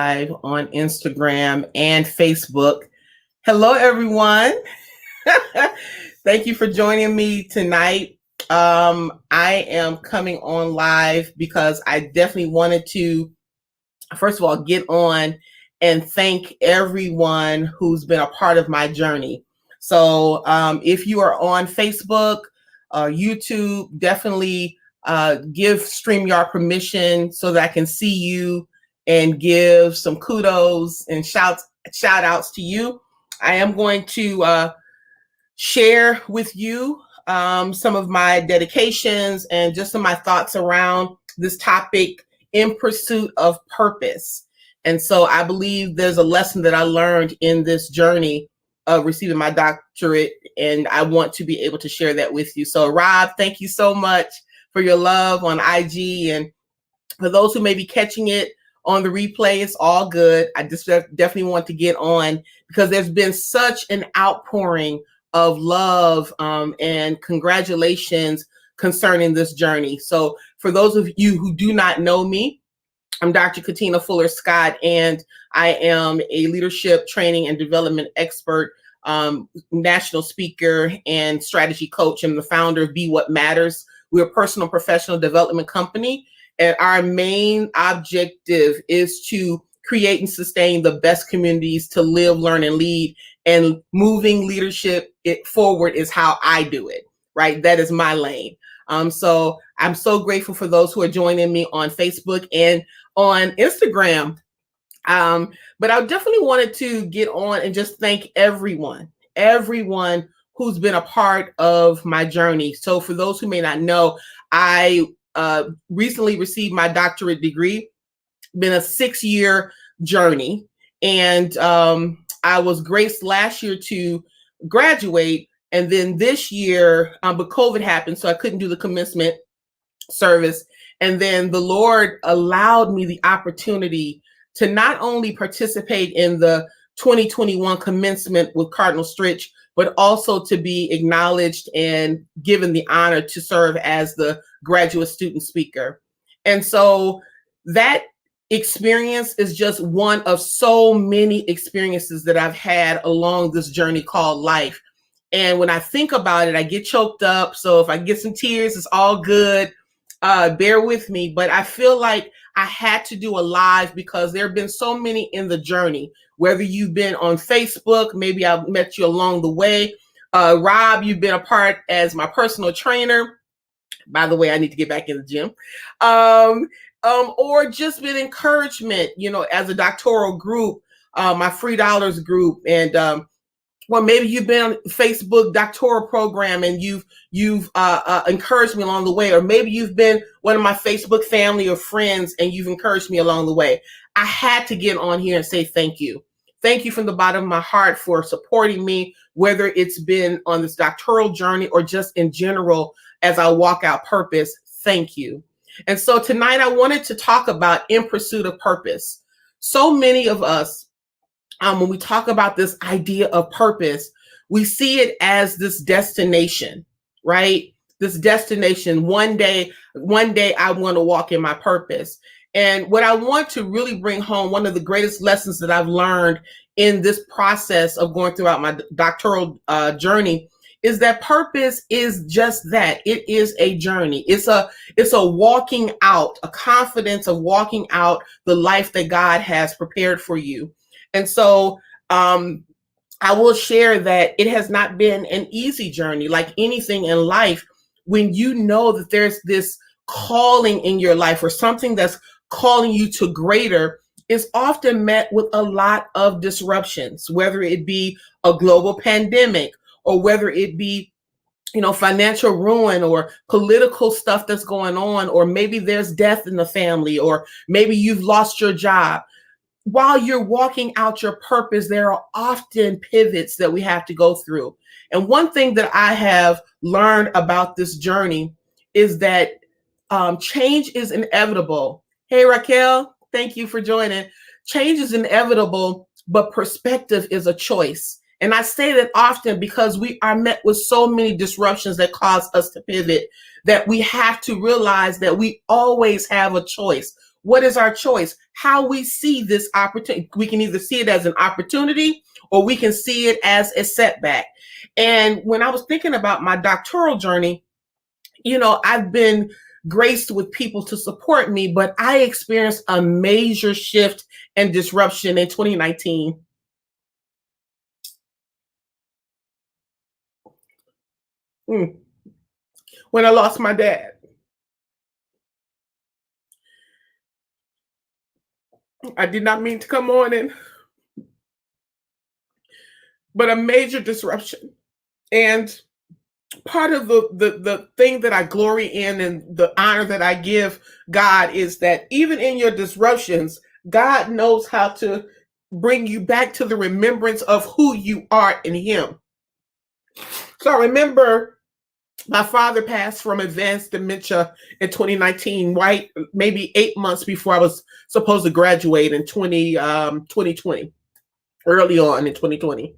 live on Instagram and Facebook. Hello, everyone. Thank you for joining me tonight. I am coming on live because I definitely wanted to, first of all, get on and thank everyone who's been a part of my journey. So if you are on Facebook, YouTube, definitely give StreamYard permission so that I can see you and give some kudos and shout outs to you. I am going to share with you some of my dedications and just some of my thoughts around this topic, in pursuit of purpose. And so I believe there's a lesson that I learned in this journey of receiving my doctorate, and I want to be able to share that with you. So Rob, thank you so much for your love on IG. And for those who may be catching it on the replay, it's all good. I just definitely want to get on because there's been such an outpouring of love and congratulations concerning this journey. So for those of you who do not know me, I'm Dr. Katina Fuller Scott, and I am a leadership training and development expert, national speaker, and strategy coach. I'm the founder of Be What Matters. We're a personal professional development company, and our main objective is to create and sustain the best communities to live, learn, and lead. And moving leadership forward is how I do it, right? That is my lane. So I'm so grateful for those who are joining me on Facebook and on Instagram. But I definitely wanted to get on and just thank everyone who's been a part of my journey. So for those who may not know, I recently received my doctorate degree. Been a 6-year journey, and I was graced last year to graduate, and then this year, but COVID happened, so I couldn't do the commencement service. And then the Lord allowed me the opportunity to not only participate in the 2021 commencement with Cardinal Stritch, but also to be acknowledged and given the honor to serve as the graduate student speaker. And so that experience is just one of so many experiences that I've had along this journey called life. And when I think about it, I get choked up. So if I get some tears, it's all good. Bear with me. But I feel like I had to do a live because there have been so many in the journey, whether you've been on Facebook, maybe I've met you along the way. Rob, you've been a part as my personal trainer. By the way, I need to get back in the gym. Or just been encouragement, as a doctoral group, my Free Dollars group, and well, maybe you've been on Facebook doctoral program and you've encouraged me along the way, or maybe you've been one of my Facebook family or friends and you've encouraged me along the way. I had to get on here and say thank you. Thank you from the bottom of my heart for supporting me, whether it's been on this doctoral journey or just in general as I walk out purpose. Thank you. And so tonight I wanted to talk about in pursuit of purpose. So many of us, when we talk about this idea of purpose, we see it as this destination, right? This destination. One day I want to walk in my purpose. And what I want to really bring home, one of the greatest lessons that I've learned in this process of going throughout my doctoral journey, is that purpose is just that. It is a journey. It's a walking out, a confidence of walking out the life that God has prepared for you. And so I will share that it has not been an easy journey. Like anything in life, when you know that there's this calling in your life or something that's calling you to greater, is often met with a lot of disruptions, whether it be a global pandemic or whether it be financial ruin or political stuff that's going on, or maybe there's death in the family, or maybe you've lost your job. While you're walking out your purpose, there are often pivots that we have to go through. And one thing that I have learned about this journey is that change is inevitable. Hey, Raquel, thank you for joining. Change is inevitable, but perspective is a choice. And I say that often because we are met with so many disruptions that cause us to pivot, that we have to realize that we always have a choice. What is our choice? How we see this opportunity. We can either see it as an opportunity or we can see it as a setback. And when I was thinking about my doctoral journey, I've been graced with people to support me, but I experienced a major shift and disruption in 2019. When I lost my dad. I did not mean to come on but a major disruption. And part of the thing that I glory in and the honor that I give God is that even in your disruptions, God knows how to bring you back to the remembrance of who you are in Him. So I remember my father passed from advanced dementia in 2019, right? Maybe 8 months before I was supposed to graduate in 2020, early on in 2020.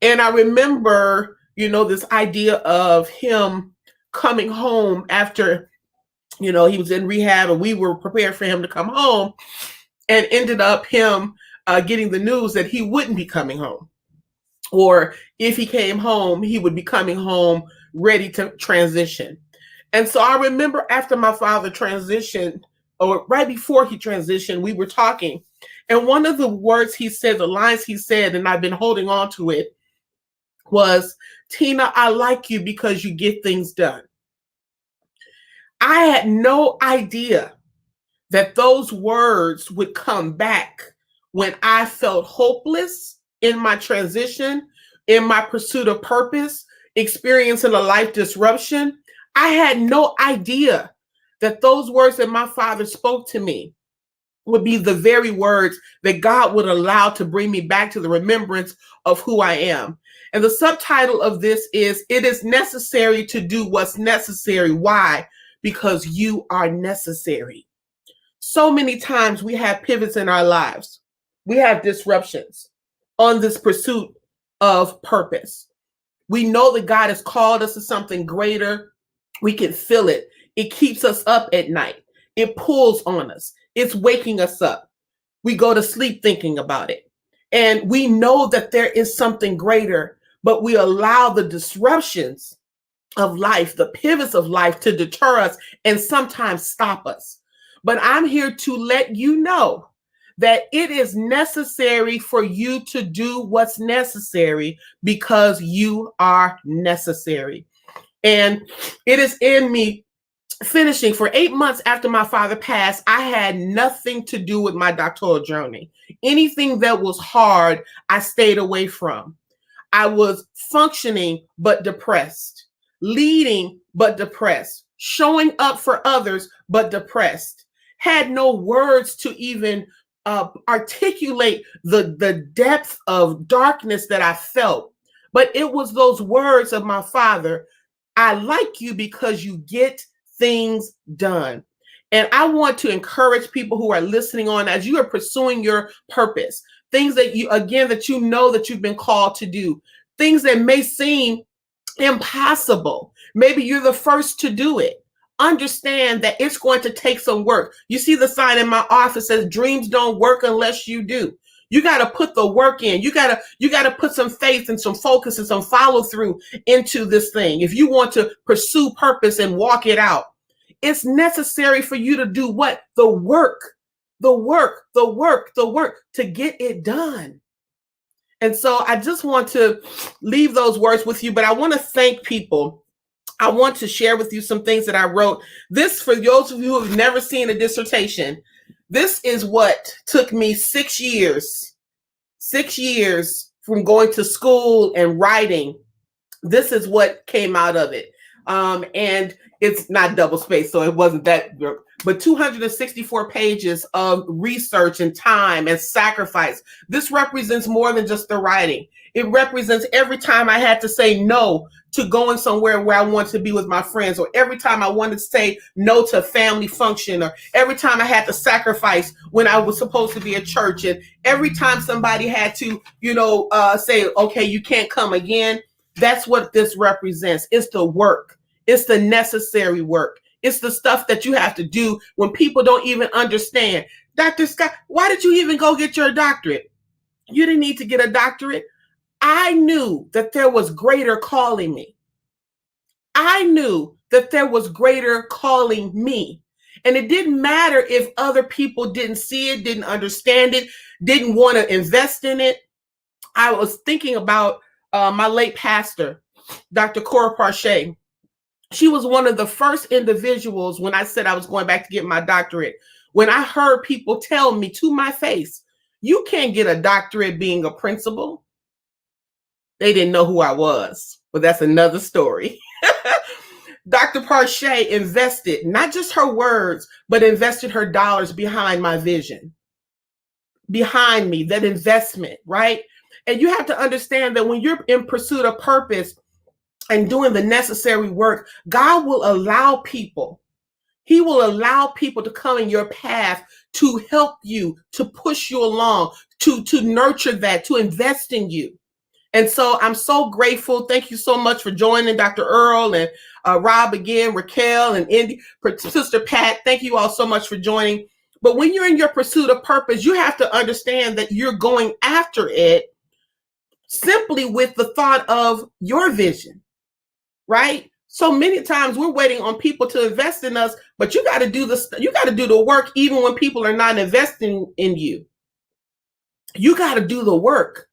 And I remember, this idea of him coming home after, he was in rehab and we were prepared for him to come home, and ended up him getting the news that he wouldn't be coming home. Or if he came home, he would be coming home ready to transition. And so I remember after my father transitioned, or right before he transitioned, we were talking. And one of the words he said, the lines he said, and I've been holding on to it, was, "Tina, I like you because you get things done." I had no idea that those words would come back when I felt hopeless in my transition, in my pursuit of purpose, experiencing a life disruption. I had no idea that those words that my father spoke to me would be the very words that God would allow to bring me back to the remembrance of who I am. And the subtitle of this is, "It is necessary to do what's necessary." Why? Because you are necessary. So many times we have pivots in our lives. We have disruptions on this pursuit of purpose. We know that God has called us to something greater. We can feel it. It keeps us up at night. It pulls on us. It's waking us up. We go to sleep thinking about it. And we know that there is something greater, but we allow the disruptions of life, the pivots of life, to deter us and sometimes stop us. But I'm here to let you know that it is necessary for you to do what's necessary because you are necessary. And it is in me finishing. For 8 months after my father passed, I had nothing to do with my doctoral journey. Anything that was hard, I stayed away from. I was functioning but depressed, leading but depressed, showing up for others but depressed, had no words to even articulate the depth of darkness that I felt. But it was those words of my father, "I like you because you get things done." And I want to encourage people who are listening on, as you are pursuing your purpose, things that that you know that you've been called to do, things that may seem impossible. Maybe you're the first to do it. Understand that it's going to take some work. You see the sign in my office says, "Dreams don't work unless you do." You got to put the work in. You got to put some faith and some focus and some follow through into this thing. If you want to pursue purpose and walk it out, it's necessary for you to do what? The work to get it done. And so I just want to leave those words with you, but I want to thank people. I want to share with you some things that I wrote. This, for those of you who have never seen a dissertation, this is what took me 6 years. 6 years from going to school and writing. This is what came out of it. And it's not double spaced, so it wasn't that, but 264 pages of research and time and sacrifice. This represents more than just the writing. It represents every time I had to say no to going somewhere where I wanted to be with my friends, or every time I wanted to say no to a family function, or every time I had to sacrifice when I was supposed to be at church, and every time somebody had to, say, "Okay, you can't come again." That's what this represents. It's the work. It's the necessary work. It's the stuff that you have to do when people don't even understand. Dr. Scott, why did you even go get your doctorate? You didn't need to get a doctorate. I knew that there was greater calling me. I knew that there was greater calling me. And it didn't matter if other people didn't see it, didn't understand it, didn't want to invest in it. I was thinking about my late pastor, Dr. Cora Parche. She was one of the first individuals when I said I was going back to get my doctorate. When I heard people tell me to my face, you can't get a doctorate being a principal. They didn't know who I was, but that's another story. Dr. Parche invested not just her words, but invested her dollars behind my vision, behind me, that investment, right? And you have to understand that when you're in pursuit of purpose and doing the necessary work, God will allow people. He will allow people to come in your path to help you, to push you along, to nurture that, to invest in you. And so I'm so grateful. Thank you so much for joining, Dr. Earl and Rob again, Raquel and Indy, Sister Pat. Thank you all so much for joining. But when you're in your pursuit of purpose, you have to understand that you're going after it simply with the thought of your vision, right? So many times we're waiting on people to invest in us, but you got to do this. You got to do the work even when people are not investing in you. You got to do the work.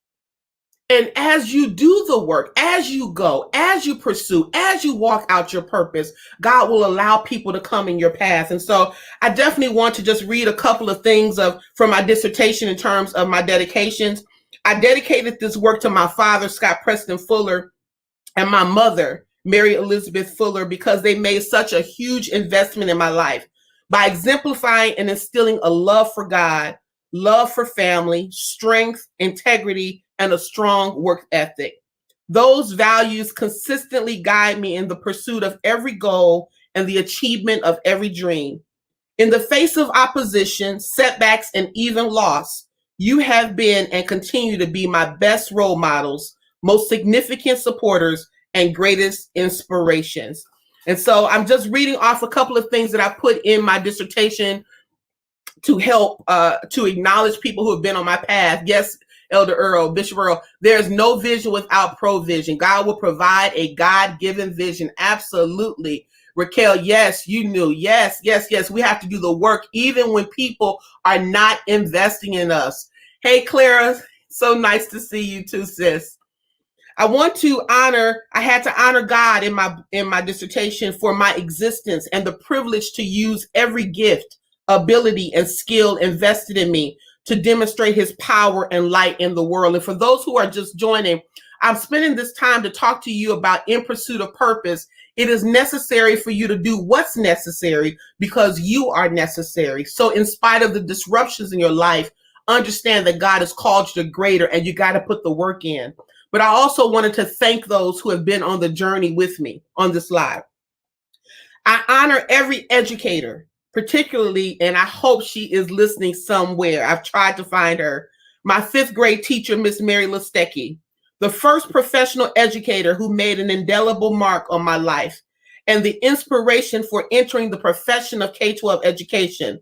And as you do the work, as you go, as you pursue, as you walk out your purpose, God will allow people to come in your path. And so I definitely want to just read a couple of things from my dissertation in terms of my dedications. I dedicated this work to my father, Scott Preston Fuller, and my mother, Mary Elizabeth Fuller, because they made such a huge investment in my life by exemplifying and instilling a love for God, love for family, strength, integrity, and a strong work ethic. Those values consistently guide me in the pursuit of every goal and the achievement of every dream. In the face of opposition, setbacks, and even loss, you have been and continue to be my best role models, most significant supporters, and greatest inspirations. And so I'm just reading off a couple of things that I put in my dissertation to help to acknowledge people who have been on my path. Yes, Elder Earl, Bishop Earl, there's no vision without provision. God will provide a God-given vision. Absolutely. Raquel, yes, you knew. Yes, yes, yes. We have to do the work even when people are not investing in us. Hey, Clara, so nice to see you too, sis. I had to honor God in my dissertation for my existence and the privilege to use every gift, ability, and skill invested in me to demonstrate his power and light in the world. And for those who are just joining, I'm spending this time to talk to you about in pursuit of purpose. It is necessary for you to do what's necessary because you are necessary. So in spite of the disruptions in your life, understand that God has called you to greater and you got to put the work in. But I also wanted to thank those who have been on the journey with me on this live. I honor every educator, particularly, and I hope she is listening somewhere. I've tried to find her. My 5th grade teacher, Miss Mary Listecki, the first professional educator who made an indelible mark on my life, and the inspiration for entering the profession of K-12 education.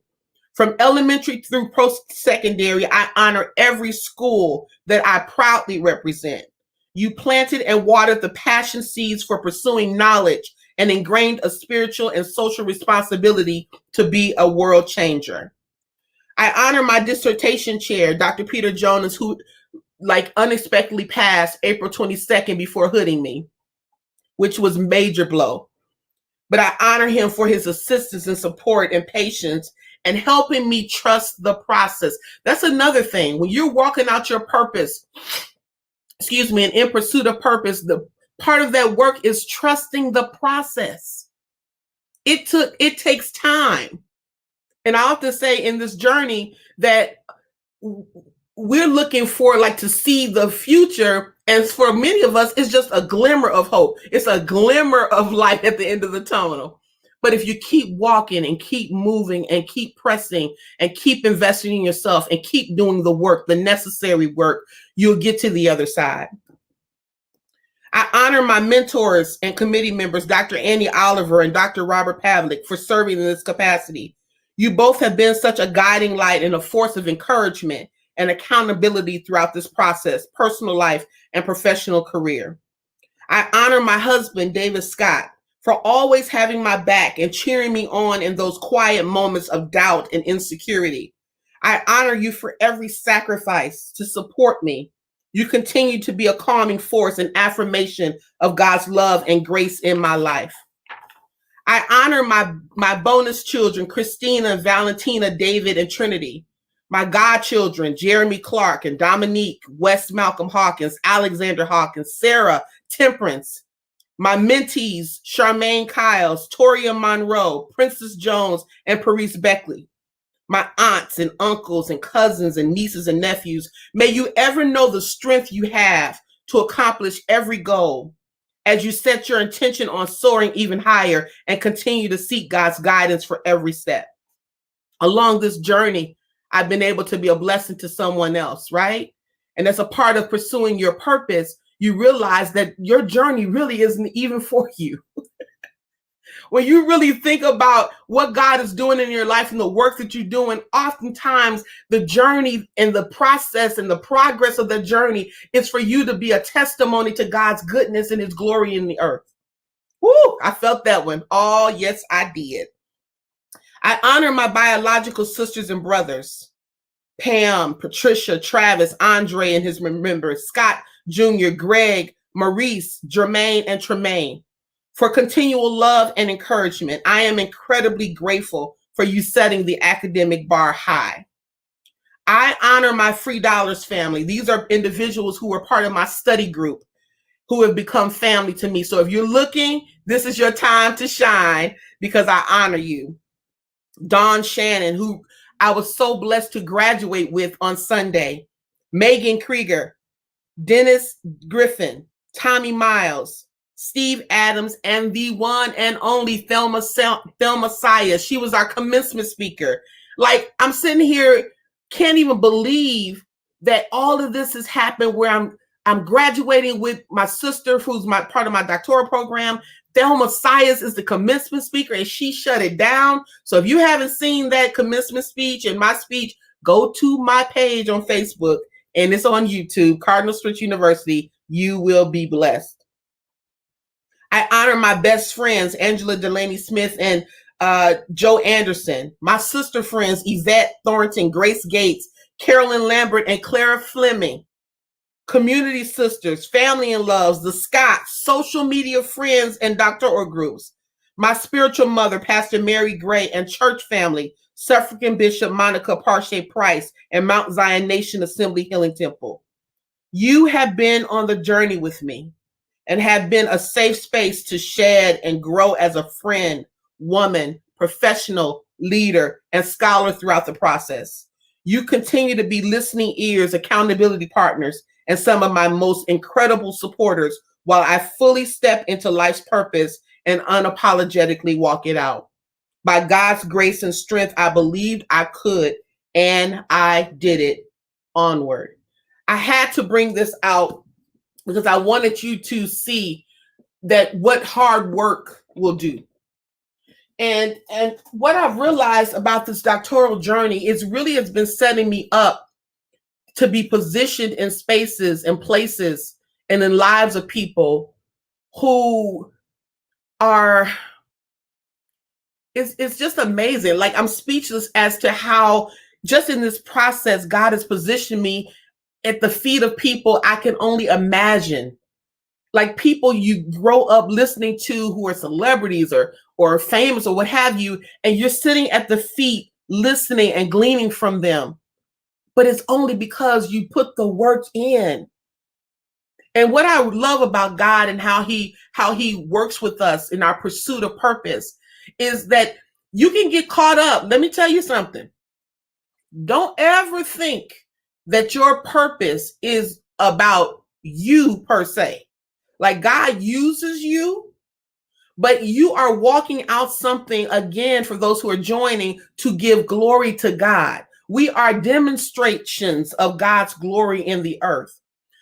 From elementary through post-secondary, I honor every school that I proudly represent. You planted and watered the passion seeds for pursuing knowledge and ingrained a spiritual and social responsibility to be a world changer. I honor my dissertation chair, Dr. Peter Jonas, who unexpectedly passed April 22nd before hooding me, which was a major blow. But I honor him for his assistance and support and patience and helping me trust the process. That's another thing. When you're walking out your purpose, and in pursuit of purpose, the part of that work is trusting the process. It takes time. And I often say in this journey that we're looking for to see the future. And for many of us, it's just a glimmer of hope. It's a glimmer of light at the end of the tunnel. But if you keep walking and keep moving and keep pressing and keep investing in yourself and keep doing the work, the necessary work, you'll get to the other side. I honor my mentors and committee members, Dr. Annie Oliver and Dr. Robert Pavlik, for serving in this capacity. You both have been such a guiding light and a force of encouragement and accountability throughout this process, personal life and professional career. I honor my husband, David Scott, for always having my back and cheering me on in those quiet moments of doubt and insecurity. I honor you for every sacrifice to support me. You continue to be a calming force and affirmation of God's love and grace in my life. I honor my bonus children, Christina, Valentina, David, and Trinity. My godchildren, Jeremy Clark and Dominique, Wes Malcolm Hawkins, Alexander Hawkins, Sarah, Temperance. My mentees, Charmaine Kyles, Toria Monroe, Princess Jones, and Parise Beckley. My aunts and uncles and cousins and nieces and nephews, may you ever know the strength you have to accomplish every goal as you set your intention on soaring even higher and continue to seek God's guidance for every step. Along this journey, I've been able to be a blessing to someone else, right? And as a part of pursuing your purpose, you realize that your journey really isn't even for you. When you really think about what God is doing in your life and the work that you're doing, oftentimes the journey and the process and the progress of the journey is for you to be a testimony to God's goodness and his glory in the earth. Woo, I felt that one. Oh, yes, I did. I honor my biological sisters and brothers, Pam, Patricia, Travis, Andre and his members, Scott Jr., Greg, Maurice, Jermaine, and Tremaine, for continual love and encouragement. I am incredibly grateful for you setting the academic bar high. I honor my Free Dollars family. These are individuals who are part of my study group who have become family to me. So if you're looking, this is your time to shine because I honor you. Dawn Shannon, who I was so blessed to graduate with on Sunday. Megan Krieger, Dennis Griffin, Tommy Miles, Steve Adams, and the one and only Thelma Saya. She was our commencement speaker. Like, I'm sitting here, can't even believe that all of this has happened where I'm graduating with my sister, who's part of my doctoral program. Thelma Sayas is the commencement speaker, and she shut it down. So if you haven't seen that commencement speech and my speech, go to my page on Facebook, and it's on YouTube, Cardinal Stretch University. You will be blessed. I honor my best friends, Angela Delaney Smith and Joe Anderson, my sister friends, Yvette Thornton, Grace Gates, Carolyn Lambert, and Clara Fleming, community sisters, family and loves, the Scotts, social media friends, and doctoral groups, my spiritual mother, Pastor Mary Gray, and church family, Suffragan Bishop Monica Parshay Price, and Mount Zion Nation Assembly Healing Temple. You have been on the journey with me and have been a safe space to shed and grow as a friend, woman, professional, leader, and scholar throughout the process. You continue to be listening ears, accountability partners, and some of my most incredible supporters while I fully step into life's purpose and unapologetically walk it out. By God's grace and strength, I believed I could, and I did it. Onward. I had to bring this out because I wanted you to see that what hard work will do. And what I've realized about this doctoral journey is really has been setting me up to be positioned in spaces and places and in lives of people who are, it's just amazing. Like, I'm speechless as to how just in this process, God has positioned me at the feet of people I can only imagine. Like people you grow up listening to who are celebrities or famous or what have you, and you're sitting at the feet listening and gleaning from them. But it's only because you put the work in. And what I love about God and how he works with us in our pursuit of purpose is that you can get caught up. Let me tell you something. Don't ever think that your purpose is about you per se. Like, God uses you, but you are walking out something, again, for those who are joining, to give glory to God. We are demonstrations of God's glory in the earth.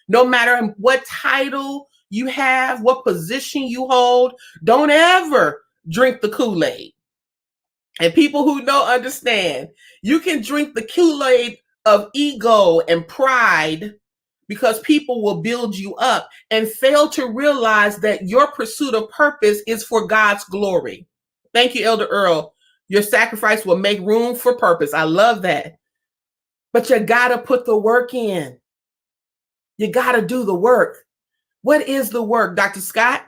No matter what title you have, what position you hold. Don't ever drink the Kool-Aid. And people who know understand, you can drink the Kool-Aid of ego and pride because people will build you up and fail to realize that your pursuit of purpose is for God's glory. Thank you, Elder Earl. Your sacrifice will make room for purpose. I love that. But you got to put the work in. You got to do the work. What is the work, Dr. Scott?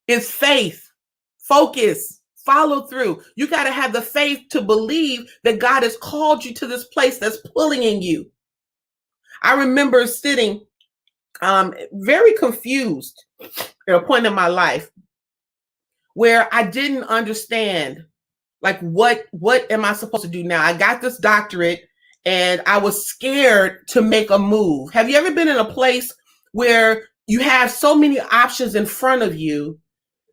It's faith, focus, follow through. You got to have the faith to believe that God has called you to this place that's pulling in you. I remember sitting very confused at a point in my life where I didn't understand, like, what am I supposed to do now? I got this doctorate and I was scared to make a move. Have you ever been in a place where you have so many options in front of you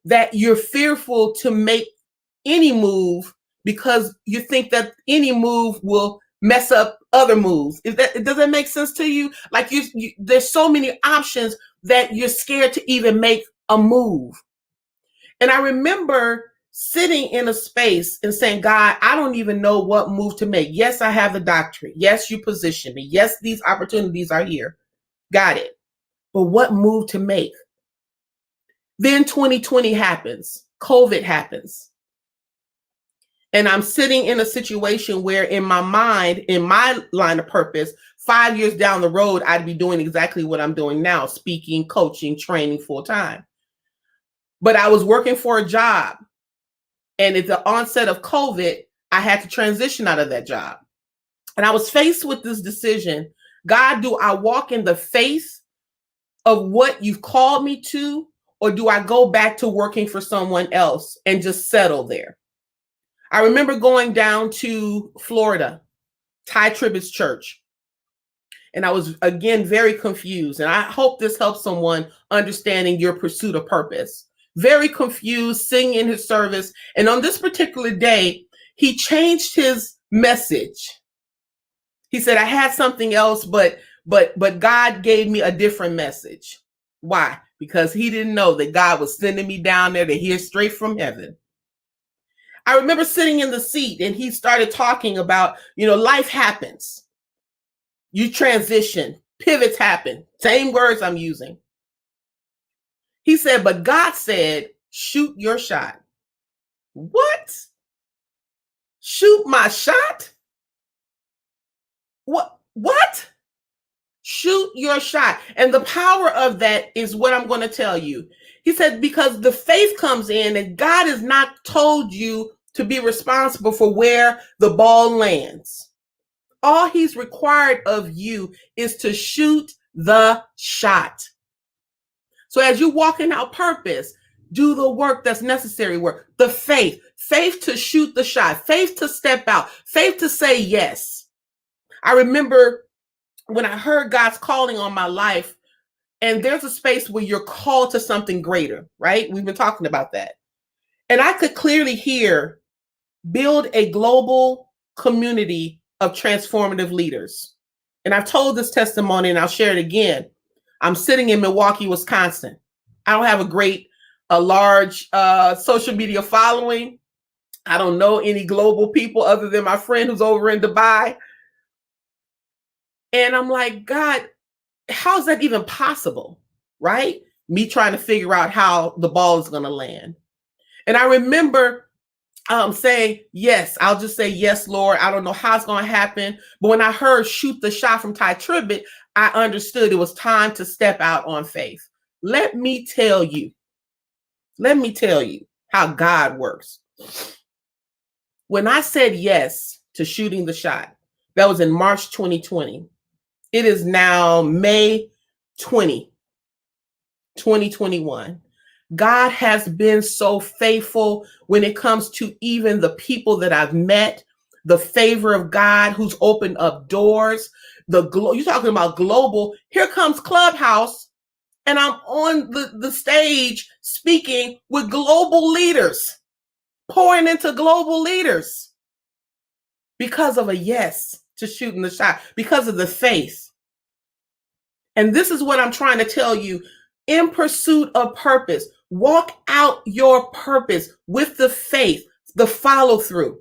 that you're fearful to make any move because you think that any move will mess up other moves? Does that make sense to you? Like there's so many options that you're scared to even make a move. And I remember sitting in a space and saying, God, I don't even know what move to make. Yes, I have the doctorate. Yes, you position me. Yes, these opportunities are here. Got it. But what move to make? Then 2020 happens. COVID happens. And I'm sitting in a situation where in my mind, in my line of purpose, 5 years down the road, I'd be doing exactly what I'm doing now, speaking, coaching, training full time. But I was working for a job. And at the onset of COVID, I had to transition out of that job. And I was faced with this decision. God, do I walk in the faith of what you've called me to, or do I go back to working for someone else and just settle there? I remember going down to Florida, Ty Tribbett's church. And I was, again, very confused. And I hope this helps someone understanding your pursuit of purpose. Very confused, singing in his service. And on this particular day, he changed his message. He said, I had something else, but God gave me a different message. Why? Because he didn't know that God was sending me down there to hear straight from heaven. I remember sitting in the seat and he started talking about, life happens. You transition, pivots happen. Same words I'm using. He said, but God said, shoot your shot. What? Shoot my shot? What? Shoot your shot. And the power of that is what I'm going to tell you. He said, because the faith comes in and God has not told you to be responsible for where the ball lands. All he's required of you is to shoot the shot. So as you walk in our purpose, do the work that's necessary work. The faith to shoot the shot, faith to step out, faith to say yes. I remember when I heard God's calling on my life, and there's a space where you're called to something greater, right? We've been talking about that. And I could clearly hear, build a global community of transformative leaders. And I've told this testimony and I'll share it again. I'm sitting in Milwaukee, Wisconsin. I don't have a large social media following. I don't know any global people other than my friend who's over in Dubai. And I'm like, God, how is that even possible? Right? Me trying to figure out how the ball is going to land. And I remember saying, yes, I'll just say, yes, Lord. I don't know how it's going to happen. But when I heard shoot the shot from Ty Tribbett, I understood it was time to step out on faith. Let me tell you how God works. When I said yes to shooting the shot, that was in March 2020. It is now May 2021. God has been so faithful when it comes to even the people that I've met, the favor of God who's opened up doors. You're talking about global. Here comes Clubhouse, and I'm on the stage speaking with global leaders, pouring into global leaders because of a yes to shooting the shot, because of the faith. And this is what I'm trying to tell you. in pursuit of purpose. Walk out your purpose with the faith, the follow through,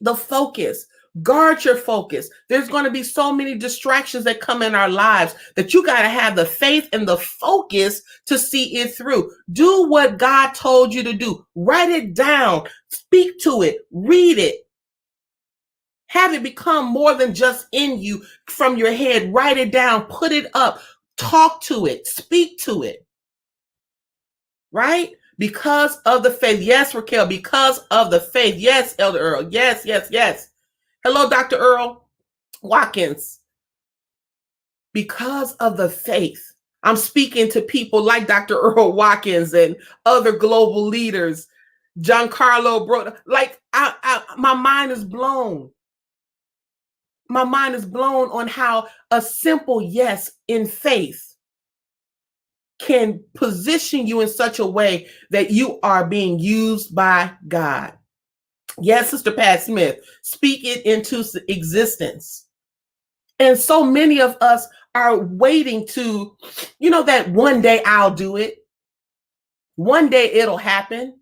the focus. Guard your focus. There's going to be so many distractions that come in our lives that you got to have the faith and the focus to see it through. Do what God told you to do. Write it down. Speak to it. Read it. Have it become more than just in you from your head. Write it down. Put it up. Talk to it. Speak to it. Right? Because of the faith. Yes, Raquel, because of the faith. Yes, Elder Earl. Yes, yes, yes. Hello, Dr. Earl Watkins. Because of the faith. I'm speaking to people like Dr. Earl Watkins and other global leaders. Giancarlo Bro. Like, my mind is blown. My mind is blown on how a simple yes in faith can position you in such a way that you are being used by God. Yes, Sister Pat Smith, speak it into existence. And so many of us are waiting to, that one day I'll do it. One day it'll happen.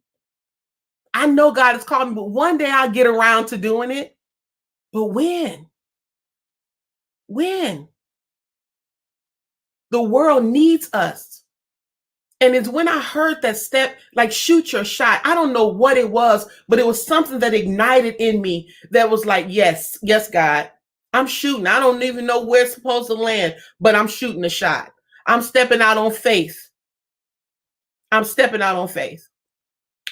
I know God has called me, but one day I'll get around to doing it. But when? When? The world needs us. And it's when I heard that step, like shoot your shot. I don't know what it was, but it was something that ignited in me that was like, yes, God, I'm shooting. I don't even know where it's supposed to land, but I'm shooting a shot. I'm stepping out on faith. I'm stepping out on faith.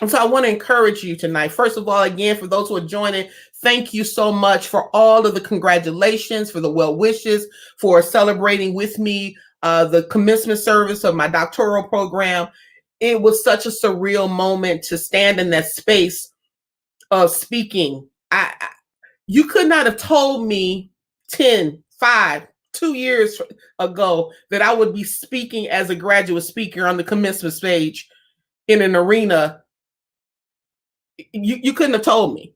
And so I want to encourage you tonight. First of all, again, for those who are joining, thank you so much for all of the congratulations, for the well wishes, for celebrating with me the commencement service of my doctoral program. It was such a surreal moment to stand in that space of speaking. You could not have told me 10, 5, 2 years ago that I would be speaking as a graduate speaker on the commencement stage in an arena. You couldn't have told me.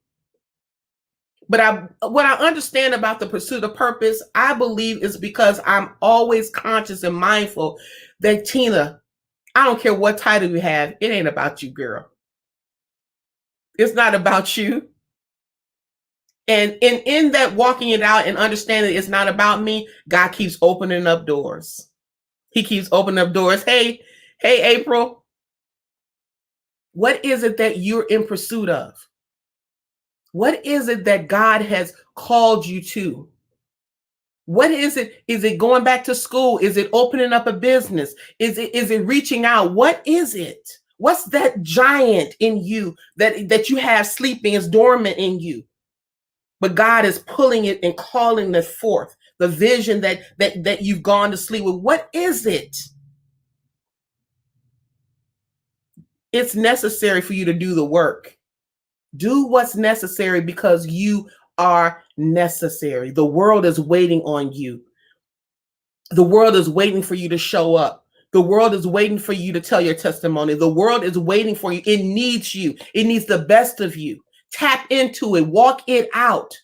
But what I understand about the pursuit of purpose, I believe is because I'm always conscious and mindful that, Tina, I don't care what title you have, it ain't about you, girl. It's not about you. And in that walking it out and understanding it's not about me, God keeps opening up doors. He keeps opening up doors. Hey, April, what is it that you're in pursuit of? What is it that God has called you to? What is it? Is it going back to school? Is it opening up a business? Is it reaching out? What is it? What's that giant in you that you have sleeping is dormant in you? But God is pulling it and calling it forth. The vision that you've gone to sleep with. What is it? It's necessary for you to do the work. Do what's necessary because you are necessary. The world is waiting on you. The world is waiting for you to show up. The world is waiting for you to tell your testimony. The world is waiting for you. It needs you. It needs the best of you. Tap into it. Walk it out.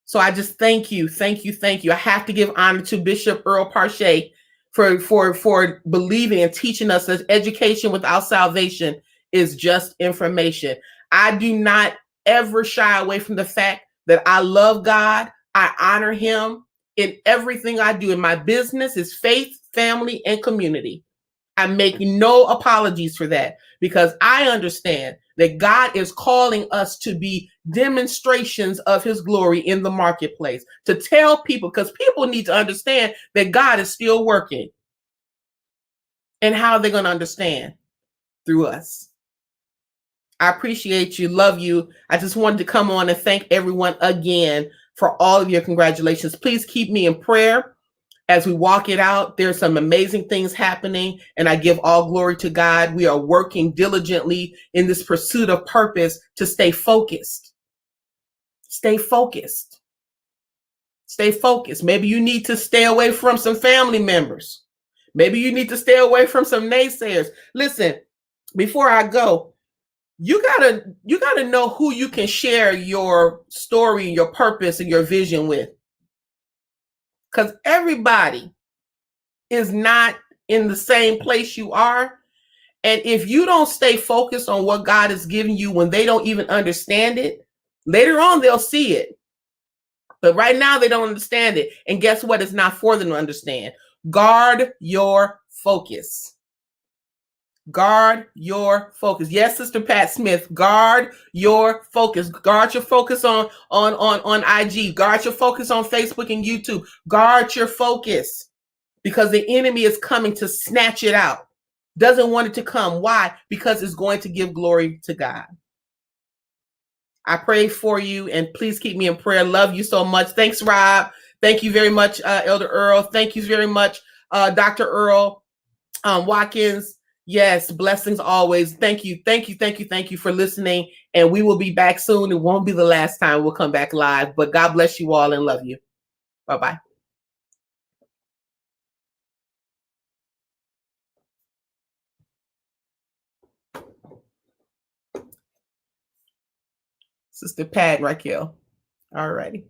So I just thank you. I have to give honor to Bishop Earl Parche for believing and teaching us that education without salvation is just information. I do not ever shy away from the fact that I love God. I honor him in everything I do in my business, his faith, family, and community. I make no apologies for that because I understand that God is calling us to be demonstrations of his glory in the marketplace, to tell people, because people need to understand that God is still working. And how are they going to understand? Through us. I appreciate you, love you. I just wanted to come on and thank everyone again for all of your congratulations. Please keep me in prayer as we walk it out. There's some amazing things happening, and I give all glory to God. We are working diligently in this pursuit of purpose to stay focused. Stay focused. Stay focused. Maybe you need to stay away from some family members. Maybe you need to stay away from some naysayers. Listen, before I go, you gotta know who you can share your story, your purpose, and your vision with. Because everybody is not in the same place you are. And if you don't stay focused on what God is giving you when they don't even understand it, later on they'll see it. But right now they don't understand it. And guess what? It's not for them to understand. Guard your focus. Guard your focus. Yes, Sister Pat Smith, guard your focus. Guard your focus on IG. Guard your focus on Facebook and YouTube. Guard your focus because the enemy is coming to snatch it out. Doesn't want it to come. Why? Because it's going to give glory to God. I pray for you and please keep me in prayer. Love you so much. Thanks, Rob. Thank you very much, Elder Earl. Thank you very much, Dr. Earl Watkins. Yes, blessings always. Thank you. Thank you. Thank you. Thank you for listening. And we will be back soon. It won't be the last time we'll come back live, but God bless you all and love you. Bye-bye. Sister Pat, Raquel. All righty.